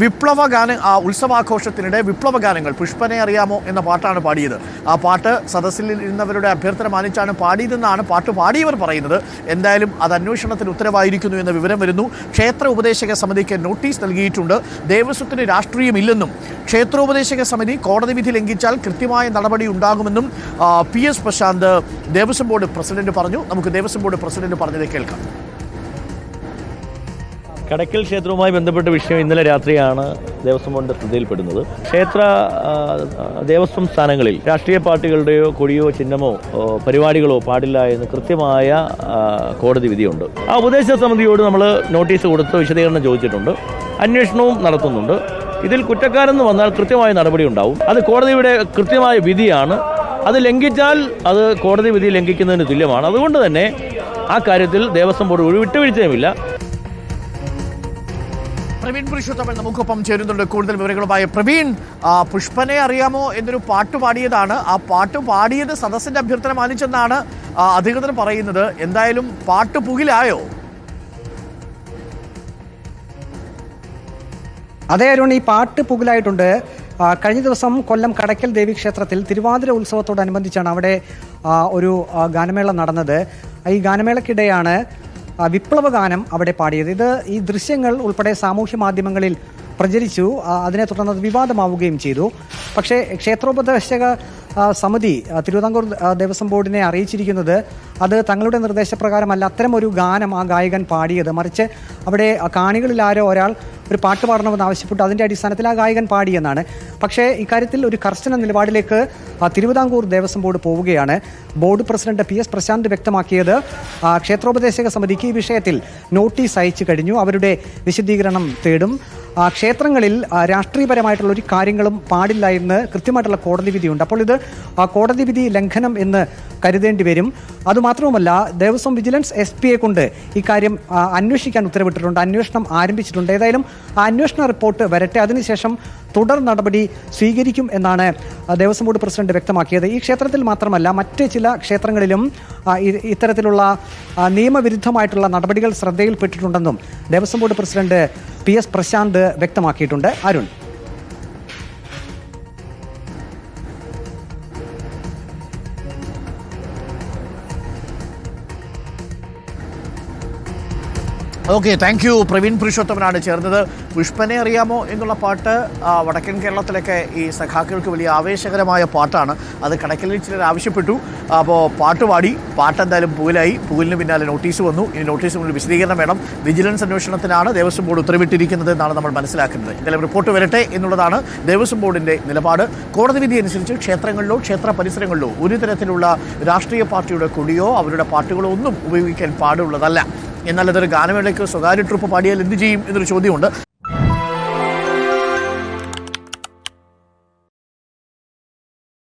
വിപ്ലവ ഗാന ഉത്സവാഘോഷത്തിനിടെ വിപ്ലവ ഗാനങ്ങൾ പുഷ്പനെ അറിയാമോ എന്ന പാട്ടാണ് പാടിയത്. ആ പാട്ട് സദസ്സിൽ ഇരുന്നവരുടെ അഭ്യർത്ഥന മാനിച്ചാണ് പാടിയതെന്നാണ് പാട്ട് പാടിയവർ പറയുന്നത്. എന്തായാലും അത് അന്വേഷണത്തിന് ഉത്തരവായിരിക്കുന്നു എന്ന വിവരം വരുന്നു. ക്ഷേത്ര ഉപദേശക സമിതിക്ക് നോട്ടീസ് നൽകിയിട്ടുണ്ട്. ദേവസ്വത്തിന് രാഷ്ട്രീയമില്ലെന്നും ക്ഷേത്രോപദേശക സമിതി കോടതി വിധി ലംഘിച്ചാൽ കൃത്യമായ നടപടി ഉണ്ടാകുമെന്നും PS Prashanth Devaswom board president പറഞ്ഞു. നമുക്ക് ദേവസ്വം ബോർഡ് പ്രസിഡന്റ് പറഞ്ഞത് കേൾക്കാം. കടയ്ക്കൽ ക്ഷേത്രവുമായി ബന്ധപ്പെട്ട വിഷയം ഇന്നലെ രാത്രിയാണ് ദേവസ്വം ബോർഡിന്റെ ശ്രദ്ധയിൽപ്പെടുന്നത്. ദേവസ്വം സ്ഥാനങ്ങളിൽ രാഷ്ട്രീയ പാർട്ടികളുടെയോ കൊടിയോ ചിഹ്നമോ പരിപാടികളോ പാടില്ല എന്ന് കൃത്യമായ കോടതി വിധിയുണ്ട്. ആ ഉപദേശ സമിതിയോട് നമ്മൾ നോട്ടീസ് കൊടുത്ത് വിശദീകരണം ചോദിച്ചിട്ടുണ്ട്. അന്വേഷണവും നടത്തുന്നുണ്ട്. ഇതിൽ കുറ്റക്കാരെന്ന് വന്നാൽ കൃത്യമായ നടപടി ഉണ്ടാവും. അത് കോടതിയുടെ കൃത്യമായ വിധിയാണ്. അത് ലംഘിച്ചാൽ അത് കോടതി വിധി ലംഘിക്കുന്നതിന് തുല്യമാണ്. അതുകൊണ്ട് തന്നെ ആ കാര്യത്തിൽ ദേവസ്വം ബോർഡ് ഒരു വിട്ടുവീഴ്ചയുമില്ല. പ്രവീൺ പുരുഷോത്തമൻ നമുക്കൊപ്പം ചേരുന്നുണ്ട് കൂടുതൽ വിവരങ്ങളുമായി. പ്രവീൺ, പുഷ്പനെ അറിയാമോ എന്നൊരു പാട്ട് പാടിയതാണ്. ആ പാട്ട് പാടിയത് സദസ്സിന്റെ അഭ്യർത്ഥന മാനിച്ചെന്നാണ് അധികൃതർ പറയുന്നത്. എന്തായാലും പാട്ട് പുകിലായോ? അതെ അരുൺ, ഈ പാട്ട് പുകിലായിട്ടുണ്ട്. കഴിഞ്ഞ ദിവസം കൊല്ലം കടയ്ക്കൽ ദേവീക്ഷേത്രത്തിൽ തിരുവാതിര ഉത്സവത്തോടനുബന്ധിച്ചാണ് അവിടെ ഒരു ഗാനമേള നടന്നത്. ഈ ഗാനമേളക്കിടെയാണ് വിപ്ലവ ഗാനം അവിടെ പാടിയത്. ഈ ദൃശ്യങ്ങൾ ഉൾപ്പെടെ സാമൂഹ്യ മാധ്യമങ്ങളിൽ പ്രചരിച്ചു. അതിനെ തുടർന്ന് അത് വിവാദമാവുകയും ചെയ്തു. പക്ഷേ ക്ഷേത്രോപദേശക സമിതി തിരുവിതാംകൂർ ദേവസ്വം ബോർഡിനെ അറിയിച്ചിരിക്കുന്നത് അത് തങ്ങളുടെ നിർദ്ദേശപ്രകാരമല്ല അത്തരം ഒരു ഗാനം ആ ഗായകൻ പാടിയത്, മറിച്ച് അവിടെ കാണികളിൽ ആരോ ഒരാൾ ഒരു പാട്ട് പാടണമെന്ന് ആവശ്യപ്പെട്ടു. അതിൻ്റെ അടിസ്ഥാനത്തിൽ ആ ഗായകൻ പാടിയെന്നാണ്. പക്ഷേ ഇക്കാര്യത്തിൽ ഒരു കർശന നിലപാടിലേക്ക് തിരുവിതാംകൂർ ദേവസ്വം ബോർഡ് പോവുകയാണ്. ബോർഡ് പ്രസിഡന്റ് PS പ്രശാന്ത് വ്യക്തമാക്കിയത് ക്ഷേത്രോപദേശക സമിതിക്ക് ഈ വിഷയത്തിൽ നോട്ടീസ് അയച്ചു കഴിഞ്ഞു. അവരുടെ വിശദീകരണം തേടും. ക്ഷേത്രങ്ങളിൽ രാഷ്ട്രീയപരമായിട്ടുള്ള ഒരു കാര്യങ്ങളും പാടില്ല എന്ന് കൃത്യമായിട്ടുള്ള കോടതി വിധിയുണ്ട്. അപ്പോൾ ഇത് കോടതി വിധി ലംഘനം എന്ന് കരുതേണ്ടി വരും. അതുമാത്രവുമല്ല, ദേവസ്വം വിജിലൻസ് SP കൊണ്ട് ഇക്കാര്യം അന്വേഷിക്കാൻ ഉത്തരവിട്ടിട്ടുണ്ട്. അന്വേഷണം ആരംഭിച്ചിട്ടുണ്ട്. ഏതായാലും ആ അന്വേഷണ റിപ്പോർട്ട് വരട്ടെ, അതിനുശേഷം തുടർ നടപടി സ്വീകരിക്കും എന്നാണ് ദേവസ്വം ബോർഡ് പ്രസിഡന്റ് വ്യക്തമാക്കിയത്. ഈ ക്ഷേത്രത്തിൽ മാത്രമല്ല, മറ്റ് ചില ക്ഷേത്രങ്ങളിലും ഇത്തരത്തിലുള്ള നിയമവിരുദ്ധമായിട്ടുള്ള നടപടികൾ ശ്രദ്ധയിൽപ്പെട്ടിട്ടുണ്ടെന്നും Devaswom board president PS Prashanth വ്യക്തമാക്കിയിട്ടുണ്ട്. Arun, okay, thank you. Praveen പുരുഷോത്തമനാണ് ചേർന്നത്. പുഷ്പനെ അറിയാമോ എന്നുള്ള പാട്ട് വടക്കൻ കേരളത്തിലൊക്കെ ഈ സഖാക്കൾക്ക് വലിയ ആവേശകരമായ പാട്ടാണ്. അത് കടയ്ക്കലിൽ ചിലർ ആവശ്യപ്പെട്ടു. അപ്പോൾ പാട്ട് പാടി. പാട്ട് എന്തായാലും പുകലായി. പുകലിന് പിന്നാലെ നോട്ടീസ് വന്നു. ഇനി നോട്ടീസ് മുന്നിൽ വിശദീകരണം വേണം. വിജിലൻസ് അന്വേഷണത്തിനാണ് ദേവസ്വം ബോർഡ് ഉത്തരവിട്ടിരിക്കുന്നത് എന്നാണ് നമ്മൾ മനസ്സിലാക്കുന്നത്. എന്തായാലും റിപ്പോർട്ട് വരട്ടെ എന്നുള്ളതാണ് ദേവസ്വം ബോർഡിൻ്റെ നിലപാട്. കോടതി വിധി അനുസരിച്ച് ക്ഷേത്രങ്ങളിലോ ക്ഷേത്ര പരിസരങ്ങളിലോ ഒരു തരത്തിലുള്ള രാഷ്ട്രീയ പാർട്ടിയുടെ കൊടിയോ അവരുടെ പാട്ടുകളോ ഒന്നും ഉപയോഗിക്കാൻ പാടുള്ളതല്ല. എന്നാൽ അതൊരു ഗാനമേളയ്ക്ക് സ്വകാര്യ ട്രൂപ്പ് പാടിയാൽ എന്ത് ചെയ്യും എന്നൊരു ചോദ്യമുണ്ട്.